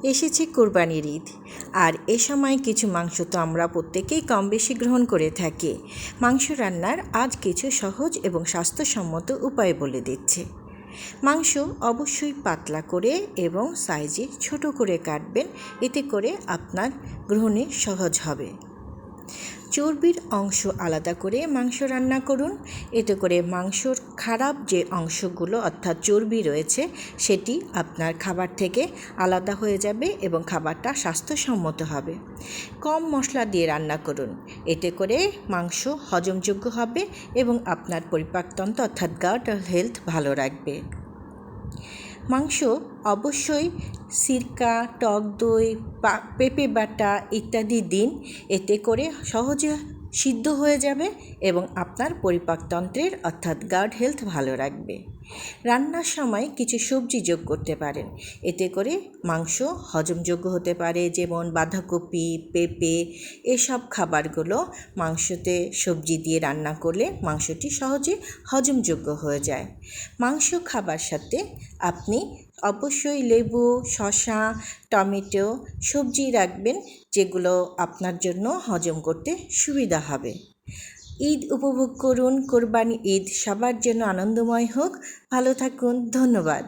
এসেছে কোরবানির ঈদ, আর এ সময় কিছু মাংস তো আমরা প্রত্যেকেই কম বেশি গ্রহণ করে থাকি। মাংস রান্নার আজ কিছু সহজ এবং স্বাস্থ্যসম্মত উপায় বলে দিচ্ছে। মাংস অবশ্যই পাতলা করে এবং সাইজে ছোট করে কাটবেন, এতে করে আপনার গ্রহণে সহজ হবে। চর্বির অংশ আলাদা করে মাংস রান্না করুন, এতে করে মাংসর খারাপ যে অংশগুলো অর্থাৎ চর্বি রয়েছে সেটি আপনার খাবার থেকে আলাদা হয়ে যাবে এবং খাবারটা স্বাস্থ্যসম্মত হবে। কম মশলা দিয়ে রান্না করুন, এতে করে মাংস হজমযোগ্য হবে এবং আপনার পরিপাকতন্ত্র অর্থাৎ গাট হেলথ ভালো রাখবে। মাংস অবশ্যই সিরকা, টক দই, পেঁপে বাটা ইত্যাদি দিন, এতে করে সহজে সিদ্ধ হয়ে যাবে এবং আপনার পরিপাকতন্ত্রের অর্থাৎ গাট হেলথ ভালো রাখবে। রান্নার সময় কিছু সবজি যোগ করতে পারেন, এতে করে মাংস হজমযোগ্য হতে পারে, যেমন বাঁধাকপি, পেঁপে, এসব খাবারগুলো মাংসতে সবজি দিয়ে রান্না করলে মাংসটি সহজে হজমযোগ্য হয়ে যায়। মাংস খাবার সাথে আপনি অবশ্যই লেবু, শসা, টমেটো সবজি রাখবেন, যেগুলো আপনার জন্য হজম করতে সুবিধা হবে। ঈদ উপভোগ করুন। কোরবানি ঈদ সবার জন্য আনন্দময় হোক। ভালো থাকুন। ধন্যবাদ।